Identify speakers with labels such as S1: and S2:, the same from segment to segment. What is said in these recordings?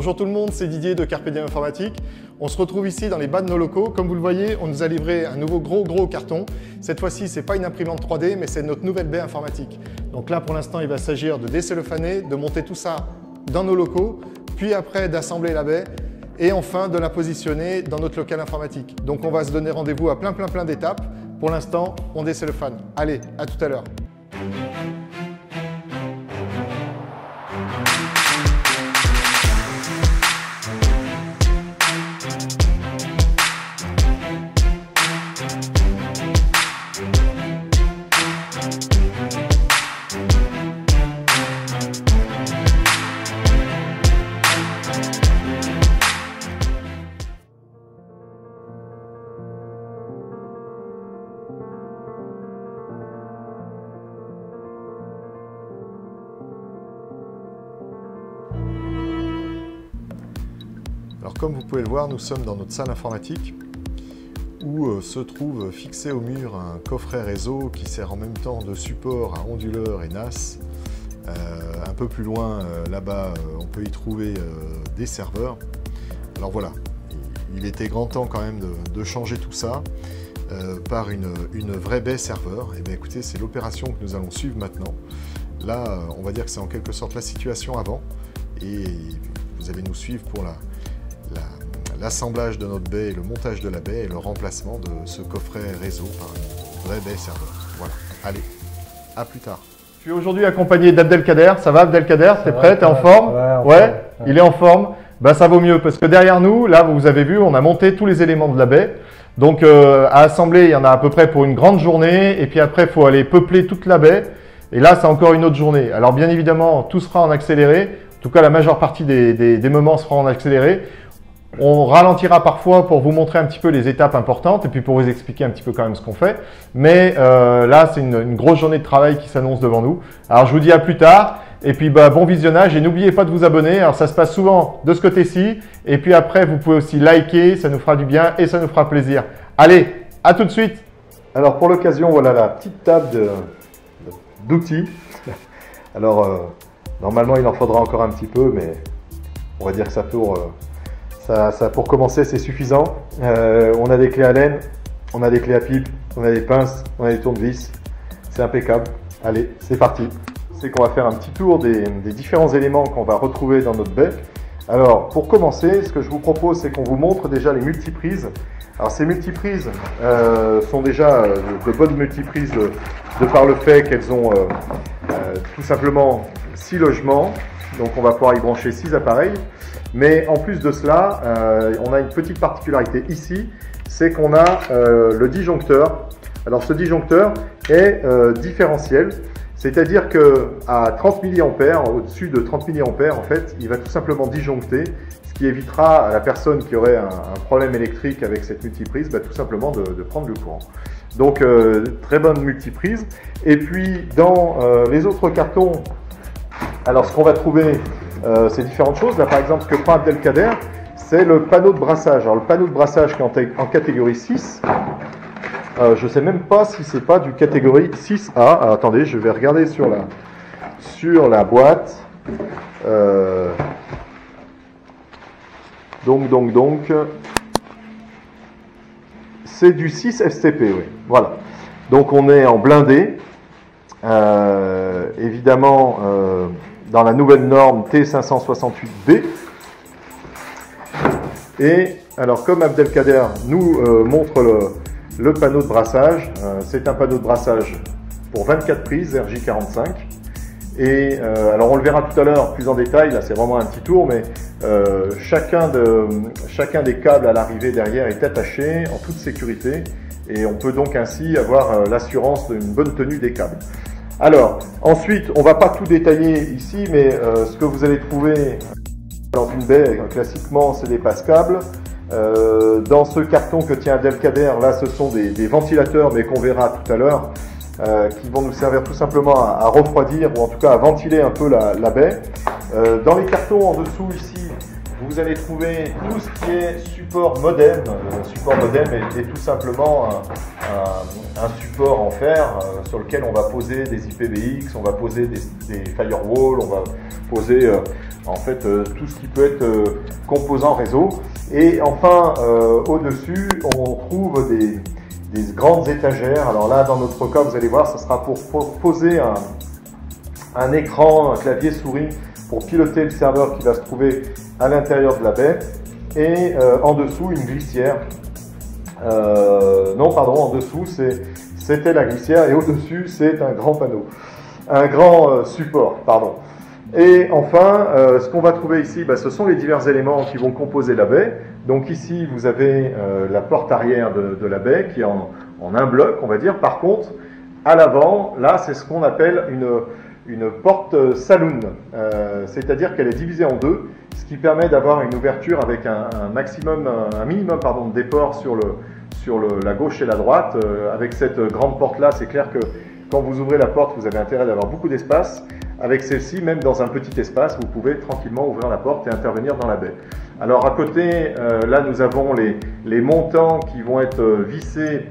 S1: Bonjour tout le monde, c'est Didier de Carpe Diem Informatique. On se retrouve ici dans les bas de nos locaux. Comme vous le voyez, on nous a livré un nouveau gros carton. Cette fois-ci, ce n'est pas une imprimante 3D, mais c'est notre nouvelle baie informatique. Donc là, pour l'instant, il va s'agir de décellophaner, de monter tout ça dans nos locaux, puis après d'assembler la baie et enfin de la positionner dans notre local informatique. Donc on va se donner rendez-vous à plein d'étapes. Pour l'instant, on décellophane. Allez, à tout à l'heure. Alors comme vous pouvez le voir, nous sommes dans notre salle informatique où se trouve fixé au mur un coffret réseau qui sert en même temps de support à onduleur et NAS. Un peu plus loin, là-bas, on peut y trouver des serveurs. Alors voilà, il était grand temps quand même de changer tout ça par une vraie baie serveur. Et bien écoutez, c'est l'opération que nous allons suivre maintenant. Là, on va dire que c'est en quelque sorte la situation avant et vous allez nous suivre pour l'assemblage de notre baie, le montage de la baie et le remplacement de ce coffret réseau par une vraie baie serveur. Voilà, allez, à plus tard. Je suis aujourd'hui accompagné d'Abdelkader. Ça va Abdelkader? T'es prêt? T'es en forme? Ouais, il est en forme. Bah, ça vaut mieux parce que derrière nous, là vous avez vu, on a monté tous les éléments de la baie. Donc à assembler, il y en a à peu près pour une grande journée et puis après il faut aller peupler toute la baie. Et là c'est encore une autre journée. Alors bien évidemment, tout sera en accéléré. En tout cas, la majeure partie des moments sera en accéléré. On ralentira parfois pour vous montrer un petit peu les étapes importantes et puis pour vous expliquer un petit peu quand même ce qu'on fait. Mais là, c'est une grosse journée de travail qui s'annonce devant nous. Alors, je vous dis à plus tard et puis bon visionnage et n'oubliez pas de vous abonner. Alors, ça se passe souvent de ce côté-ci et puis après, vous pouvez aussi liker, ça nous fera du bien et ça nous fera plaisir. Allez, à tout de suite. Alors, pour l'occasion, voilà la petite table d'outils. Alors, normalement, il en faudra encore un petit peu, mais on va dire que ça pour commencer, c'est suffisant. On a des clés Allen, on a des clés à pipe, on a des pinces, on a des tournevis. C'est impeccable. Allez, c'est parti. C'est qu'on va faire un petit tour des différents éléments qu'on va retrouver dans notre baie. Alors, pour commencer, ce que je vous propose, c'est qu'on vous montre déjà les multiprises. Alors, ces multiprises sont déjà de bonnes multiprises de par le fait qu'elles ont tout simplement 6 logements. Donc, on va pouvoir y brancher 6 appareils. Mais en plus de cela, on a une petite particularité ici, c'est qu'on a le disjoncteur. Alors ce disjoncteur est différentiel, c'est-à-dire qu'à 30 mA, au-dessus de 30 mA, en fait, il va tout simplement disjoncter, ce qui évitera à la personne qui aurait un problème électrique avec cette multiprise, tout simplement de prendre le courant. Donc très bonne multiprise. Et puis dans les autres cartons, alors ce qu'on va trouver, c'est différentes choses. Là, par exemple, ce que prend Abdelkader, c'est le panneau de brassage. Alors, le panneau de brassage qui est en catégorie 6, je ne sais même pas si c'est pas du catégorie 6A. Alors, attendez, je vais regarder sur la boîte. Donc, c'est du 6 FCP, oui. Voilà. Donc, on est en blindé. Évidemment, dans la nouvelle norme T568B. Et alors, comme Abdelkader nous montre le panneau de brassage, c'est un panneau de brassage pour 24 prises RJ45. Et alors, on le verra tout à l'heure plus en détail, là c'est vraiment un petit tour, mais chacun des câbles à l'arrivée derrière est attaché en toute sécurité. Et on peut donc ainsi avoir l'assurance d'une bonne tenue des câbles. Alors, ensuite, on ne va pas tout détailler ici, mais ce que vous allez trouver dans une baie, classiquement, c'est des passes-câbles. Dans ce carton que tient Abdelkader, là, ce sont des ventilateurs, mais qu'on verra tout à l'heure, qui vont nous servir tout simplement à refroidir, ou en tout cas à ventiler un peu la baie. Dans les cartons en dessous, ici, vous allez trouver tout ce qui est support modem. Le support modem est tout simplement un support en fer sur lequel on va poser des IPVX, on va poser des firewalls, on va poser en fait tout ce qui peut être composant réseau. Et enfin, au-dessus, on trouve des grandes étagères. Alors là, dans notre cas, vous allez voir, ça sera pour poser un écran, un clavier souris pour piloter le serveur qui va se trouver à l'intérieur de la baie. Et en dessous, une glissière. Non, pardon, en dessous, c'était la glissière et au-dessus, c'est un grand panneau. Un grand support, pardon. Et enfin, ce qu'on va trouver ici, ce sont les divers éléments qui vont composer la baie. Donc ici, vous avez la porte arrière de la baie qui est en un bloc, on va dire. Par contre, à l'avant, là, c'est ce qu'on appelle une porte saloon. C'est-à-dire qu'elle est divisée en deux, ce qui permet d'avoir une ouverture avec un minimum de déport sur la gauche et la droite. Avec cette grande porte-là, c'est clair que quand vous ouvrez la porte, vous avez intérêt d'avoir beaucoup d'espace. Avec celle-ci, même dans un petit espace, vous pouvez tranquillement ouvrir la porte et intervenir dans la baie. Alors à côté, là nous avons les montants qui vont être vissés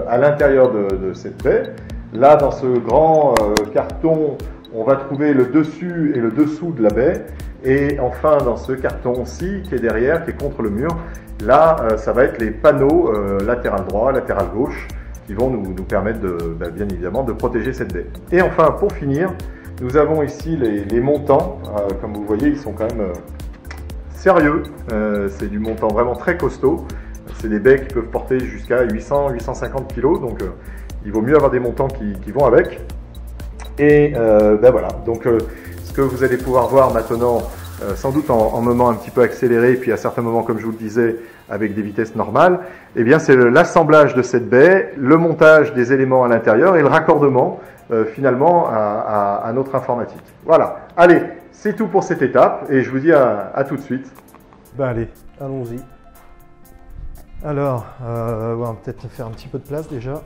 S1: à l'intérieur de cette baie. Là, dans ce grand carton, on va trouver le dessus et le dessous de la baie. Et enfin, dans ce carton-ci, qui est derrière, qui est contre le mur, là, ça va être les panneaux latéral droit, latéral gauche, qui vont nous permettre, bien évidemment, de protéger cette baie. Et enfin, pour finir, nous avons ici les montants. Comme vous voyez, ils sont quand même sérieux. C'est du montant vraiment très costaud. C'est des baies qui peuvent porter jusqu'à 800-850 kg. Donc, il vaut mieux avoir des montants qui vont avec. Et voilà. Donc, ce que vous allez pouvoir voir maintenant, sans doute en moment un petit peu accéléré, puis à certains moments, comme je vous le disais, avec des vitesses normales, eh bien, c'est l'assemblage de cette baie, le montage des éléments à l'intérieur et le raccordement finalement à notre informatique. Voilà. Allez, c'est tout pour cette étape et je vous dis à tout de suite.
S2: Allez, allons-y. Alors, on va peut-être faire un petit peu de place déjà.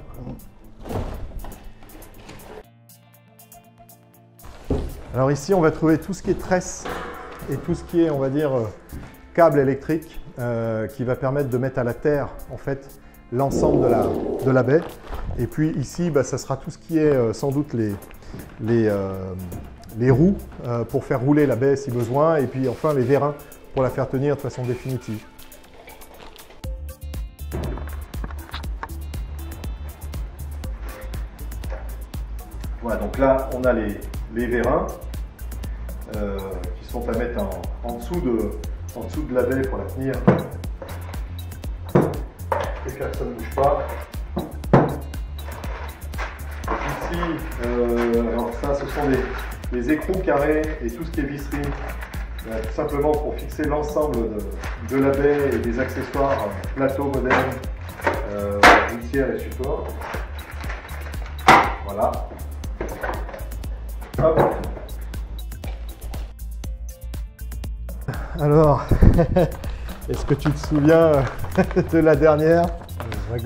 S2: Alors ici, on va trouver tout ce qui est tresse et tout ce qui est, on va dire, câble électrique qui va permettre de mettre à la terre, en fait, l'ensemble de la baie. Et puis ici, ça sera tout ce qui est sans doute les roues pour faire rouler la baie si besoin. Et puis enfin, les vérins pour la faire tenir de façon définitive.
S1: Voilà, donc là, on a les vérins qui sont à mettre en dessous de la baie pour la tenir et que ça ne bouge pas. Ici, alors ça, ce sont des écrous carrés et tout ce qui est visserie, tout simplement pour fixer l'ensemble de la baie et des accessoires plateaux modernes, glissières et supports. Voilà. Hop.
S2: Alors, est-ce que tu te souviens de la dernière?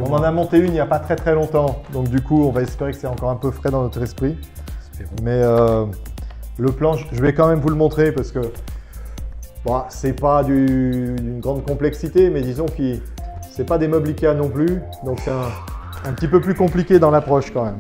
S2: On en a monté une il n'y a pas très longtemps, donc du coup on va espérer que c'est encore un peu frais dans notre esprit. Mais le plan, je vais quand même vous le montrer parce que bon, c'est pas d'une grande complexité, mais disons que c'est pas des meubles Ikea non plus, donc c'est un petit peu plus compliqué dans l'approche quand même.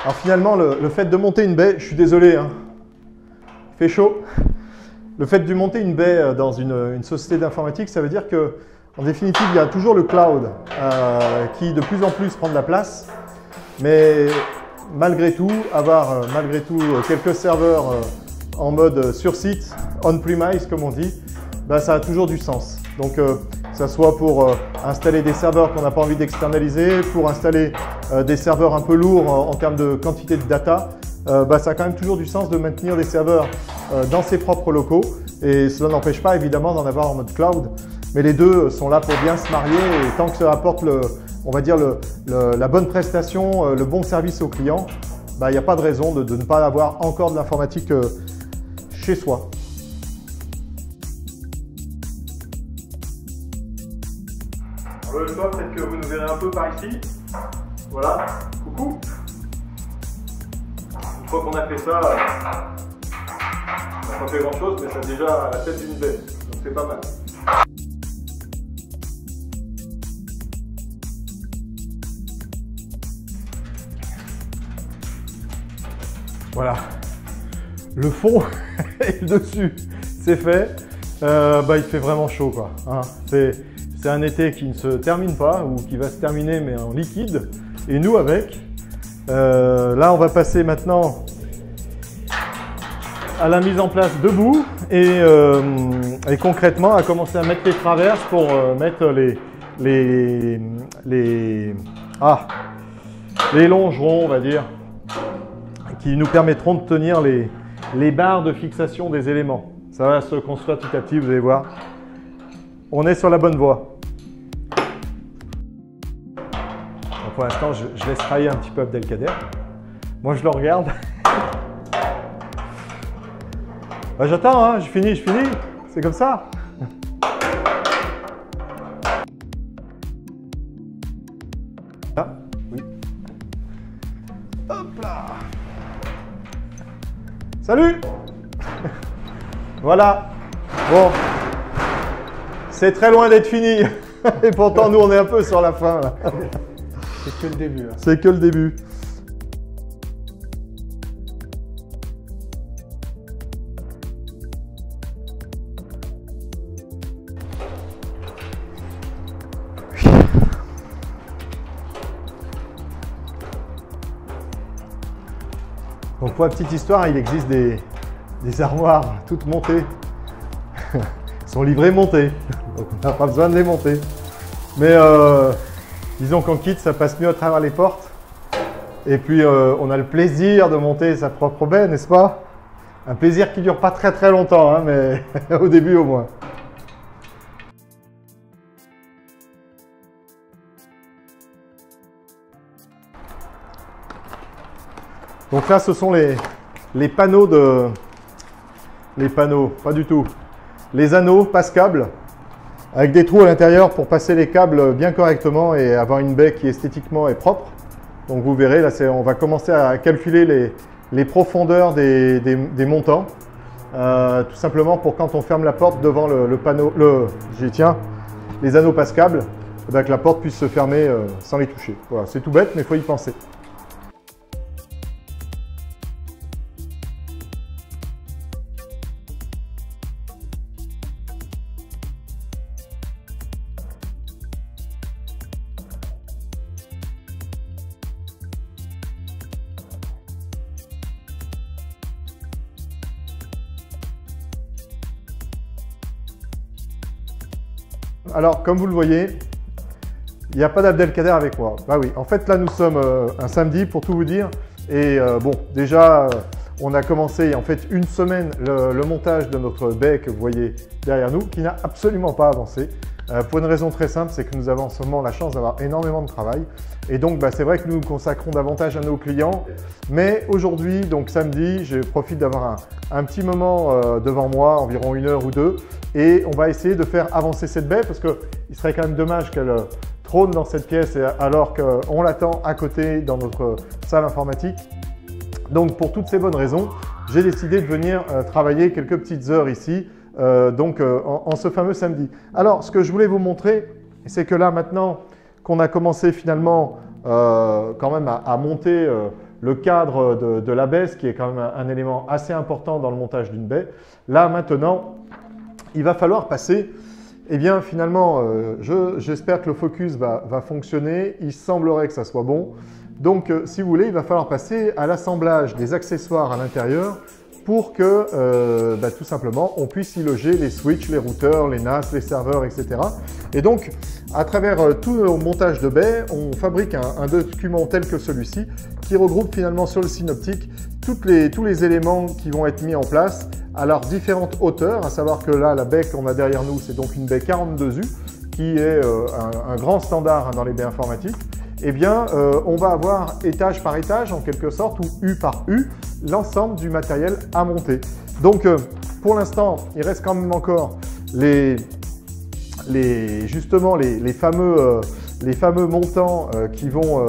S2: Alors finalement, le fait de monter une baie, je suis désolé, hein, il fait chaud. Le fait de monter une baie dans une société d'informatique, ça veut dire que, en définitive, il y a toujours le cloud qui de plus en plus prend de la place. Mais malgré tout, avoir quelques serveurs en mode sur site, on-premise comme on dit, ça a toujours du sens. Donc que ça soit pour installer des serveurs qu'on n'a pas envie d'externaliser, pour installer des serveurs un peu lourds en termes de quantité de data, ça a quand même toujours du sens de maintenir des serveurs dans ses propres locaux. Et cela n'empêche pas évidemment d'en avoir en mode cloud. Mais les deux sont là pour bien se marier et tant que ça apporte on va dire la bonne prestation, le bon service au client, il n'y a pas de raison de ne pas avoir encore de l'informatique chez soi.
S1: Le toit, peut-être que vous nous verrez un peu par ici. Voilà, coucou. Une fois qu'on a fait ça, on n'a pas fait grand chose, mais ça a déjà la tête d'une baie. Donc
S2: c'est pas mal. Voilà, le fond et le dessus, c'est fait. Il fait vraiment chaud, quoi. Hein. C'est un été qui ne se termine pas, ou qui va se terminer, mais en liquide. Et nous avec. Là, on va passer maintenant à la mise en place debout et concrètement à commencer à mettre les traverses pour mettre les longerons, on va dire, qui nous permettront de tenir les barres de fixation des éléments. Ça va se construire petit à petit, vous allez voir. On est sur la bonne voie. Donc pour l'instant, je laisse travailler un petit peu Abdelkader. Moi, je le regarde. Bah, j'attends, hein, je finis. C'est comme ça. Là, oui. Hop là. Salut. Voilà. Bon. C'est très loin d'être fini. Et pourtant, nous, on est un peu sur la fin.
S3: C'est que le début. Hein.
S2: C'est que le début. Donc pour la petite histoire, il existe des armoires toutes montées. Elles sont livrées montées, donc on n'a pas besoin de les monter. Mais disons qu'en kit, ça passe mieux à travers les portes. Et puis on a le plaisir de monter sa propre baie, n'est-ce pas? Un plaisir qui ne dure pas très longtemps, hein, mais au début au moins. Donc là, ce sont les panneaux de... Les panneaux, pas du tout. Les anneaux passe-câbles, avec des trous à l'intérieur pour passer les câbles bien correctement et avoir une baie qui esthétiquement est propre. Donc vous verrez, là, on va commencer à calculer les profondeurs des montants. Tout simplement pour quand on ferme la porte devant le panneau, les anneaux passe-câbles, que la porte puisse se fermer sans les toucher. Voilà, c'est tout bête, mais il faut y penser. Alors, comme vous le voyez, il n'y a pas d'Abdelkader avec moi. Bah oui, en fait, là, nous sommes un samedi, pour tout vous dire. Et bon, déjà, on a commencé, en fait, une semaine le montage de notre baie que vous voyez derrière nous, qui n'a absolument pas avancé. Pour une raison très simple, c'est que nous avons en ce moment la chance d'avoir énormément de travail. Et donc, c'est vrai que nous nous consacrons davantage à nos clients. Mais aujourd'hui, donc samedi, je profite d'avoir un petit moment devant moi, environ 1 heure ou 2. Et on va essayer de faire avancer cette baie parce qu'il serait quand même dommage qu'elle trône dans cette pièce alors qu'on l'attend à côté dans notre salle informatique. Donc, pour toutes ces bonnes raisons, j'ai décidé de venir travailler quelques petites heures ici. En ce fameux samedi. Alors, ce que je voulais vous montrer, c'est que là, maintenant qu'on a commencé finalement quand même à monter le cadre de la baie, ce qui est quand même un élément assez important dans le montage d'une baie, là, maintenant, il va falloir passer, eh bien, finalement, j'espère que le focus va fonctionner. Il semblerait que ça soit bon. Donc, si vous voulez, il va falloir passer à l'assemblage des accessoires à l'intérieur pour que tout simplement on puisse y loger les switches, les routeurs, les NAS, les serveurs, etc. Et donc à travers tout le montage de baies, on fabrique un document tel que celui-ci qui regroupe finalement sur le synoptique tous les éléments qui vont être mis en place à leurs différentes hauteurs, à savoir que là la baie qu'on a derrière nous c'est donc une baie 42U qui est un grand standard dans les baies informatiques. Eh bien, on va avoir étage par étage, en quelque sorte, ou U par U, l'ensemble du matériel à monter. Donc, pour l'instant, il reste quand même encore justement les fameux montants qui vont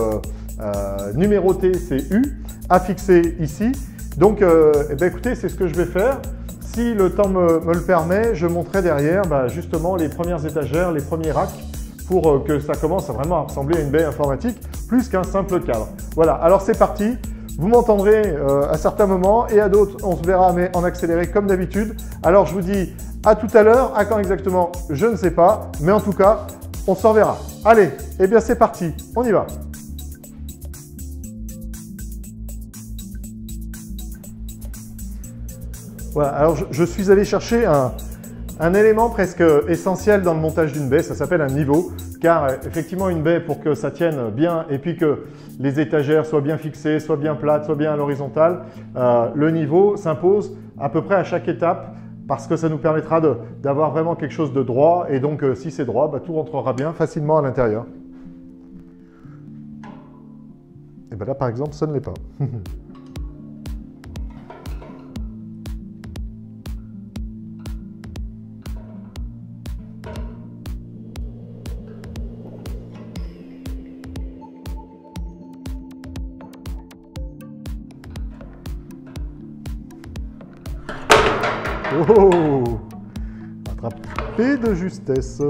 S2: numéroter ces U à fixer ici. Donc, écoutez, c'est ce que je vais faire. si le temps me le permet, je montrerai derrière justement les premières étagères, les premiers racks pour que ça commence à vraiment ressembler à une baie informatique plus qu'un simple cadre. Voilà, alors c'est parti. Vous m'entendrez à certains moments et à d'autres, on se verra mais en accéléré comme d'habitude. Alors je vous dis à tout à l'heure, à quand exactement, je ne sais pas, mais en tout cas, on se reverra. Allez, eh bien c'est parti, on y va. Voilà, alors je suis allé chercher un élément presque essentiel dans le montage d'une baie, ça s'appelle un niveau, car effectivement une baie pour que ça tienne bien et puis que les étagères soient bien fixées, soient bien plates, soient bien à l'horizontale, le niveau s'impose à peu près à chaque étape parce que ça nous permettra d'avoir vraiment quelque chose de droit et donc si c'est droit, tout rentrera bien facilement à l'intérieur. Et bien là par exemple ça ne l'est pas. Oh! Attrapé de justesse.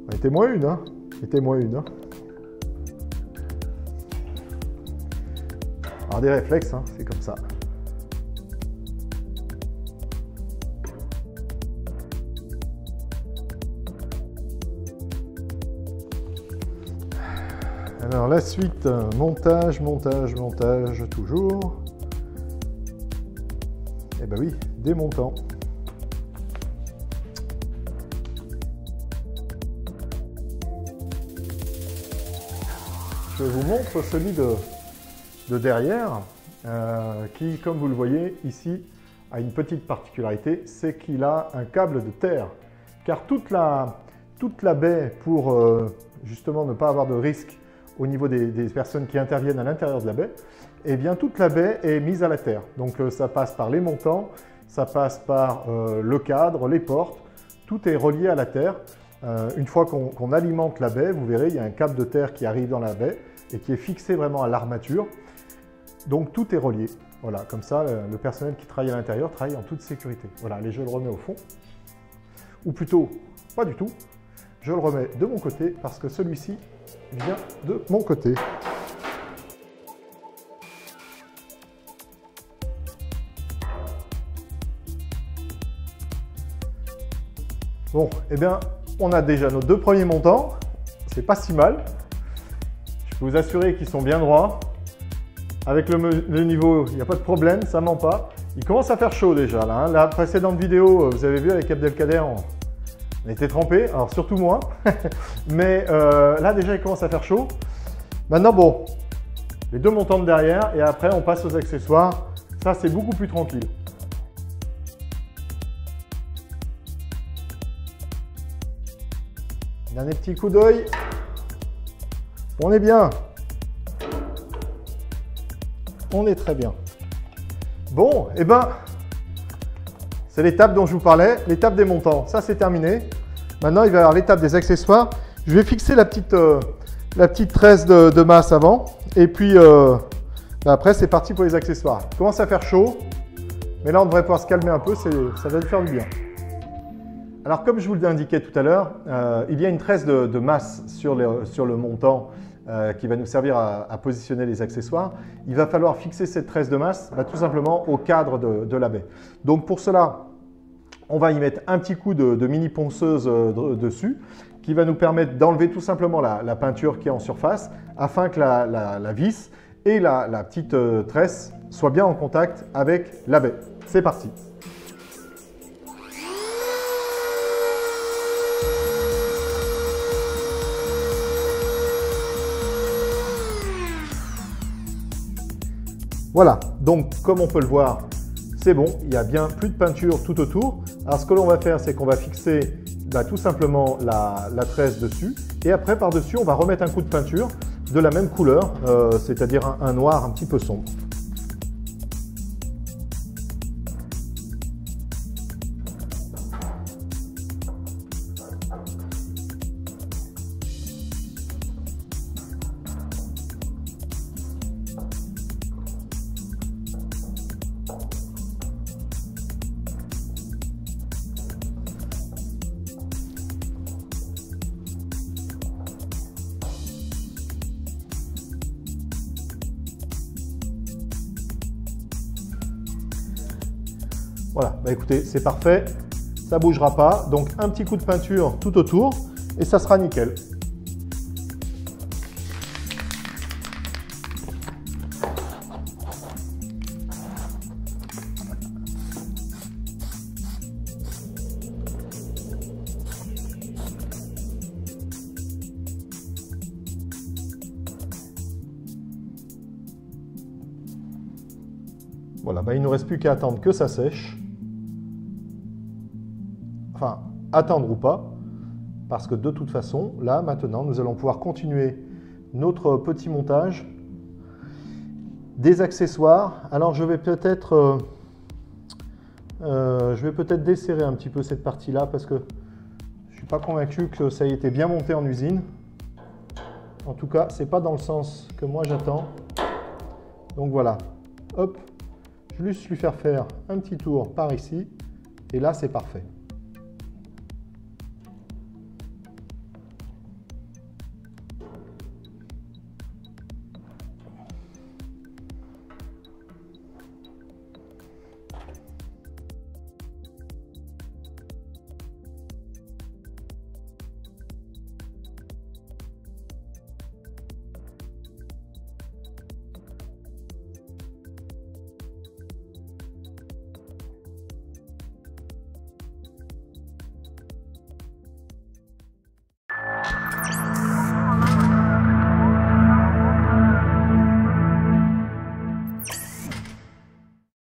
S2: Mettez-moi une, hein? Mettez-moi une, hein? Alors des réflexes, hein, c'est comme ça. Alors la suite, montage, montage, montage, toujours. Eh ben oui, démontant. Je vous montre celui de derrière, qui, comme vous le voyez ici, a une petite particularité, c'est qu'il a un câble de terre. Car toute la baie, pour justement ne pas avoir de risque au niveau des personnes qui interviennent à l'intérieur de la baie, eh bien toute la baie est mise à la terre. Donc ça passe par les montants, ça passe par le cadre, les portes, tout est relié à la terre. Une fois qu'on alimente la baie, vous verrez, il y a un câble de terre qui arrive dans la baie et qui est fixé vraiment à l'armature. Donc tout est relié. Voilà, comme ça, le personnel qui travaille à l'intérieur travaille en toute sécurité. Voilà, allez, je le remets au fond. Ou plutôt, pas du tout. Je le remets de mon côté parce que celui-ci vient de mon côté. Bon, eh bien, on a déjà nos deux premiers montants. C'est pas si mal. Je peux vous assurer qu'ils sont bien droits. Avec le niveau, il n'y a pas de problème, ça ment pas. Il commence à faire chaud déjà. Là, hein. La précédente vidéo, vous avez vu avec Abdelkader, on était trempé, alors surtout moi. Mais là déjà, il commence à faire chaud. Maintenant, bon, les deux montants de derrière et après, on passe aux accessoires. Ça, c'est beaucoup plus tranquille. Dernier petit coup d'œil. On est bien. On est très bien. Bon, et ben, c'est l'étape dont je vous parlais, l'étape des montants. Ça, c'est terminé. Maintenant, il va y avoir l'étape des accessoires. Je vais fixer la petite tresse de masse avant. Et puis, après, c'est parti pour les accessoires. Il commence à faire chaud. Mais là, on devrait pouvoir se calmer un peu. Ça va nous faire du bien. Alors, comme je vous l'indiquais tout à l'heure, il y a une tresse de masse sur le montant qui va nous servir à positionner les accessoires. Il va falloir fixer cette tresse de masse tout simplement au cadre de la baie. Donc, pour cela, on va y mettre un petit coup de mini ponceuse dessus qui va nous permettre d'enlever tout simplement la peinture qui est en surface afin que la vis et la petite tresse soient bien en contact avec la baie. C'est parti! Voilà, donc comme on peut le voir, c'est bon, il n'y a bien plus de peinture tout autour. Alors ce que l'on va faire, c'est qu'on va fixer tout simplement la tresse dessus et après par-dessus, on va remettre un coup de peinture de la même couleur, c'est-à-dire un noir un petit peu sombre. Voilà, bah écoutez, c'est parfait, ça ne bougera pas. Donc un petit coup de peinture tout autour et ça sera nickel. Voilà, bah il ne nous reste plus qu'à attendre que ça sèche. Enfin, attendre ou pas, parce que de toute façon, là, maintenant, nous allons pouvoir continuer notre petit montage des accessoires. Alors, je vais peut-être desserrer un petit peu cette partie-là, parce que je ne suis pas convaincu que ça ait été bien monté en usine. En tout cas, ce n'est pas dans le sens que moi j'attends. Donc voilà, hop. Je vais juste lui faire un petit tour par ici, et là c'est parfait.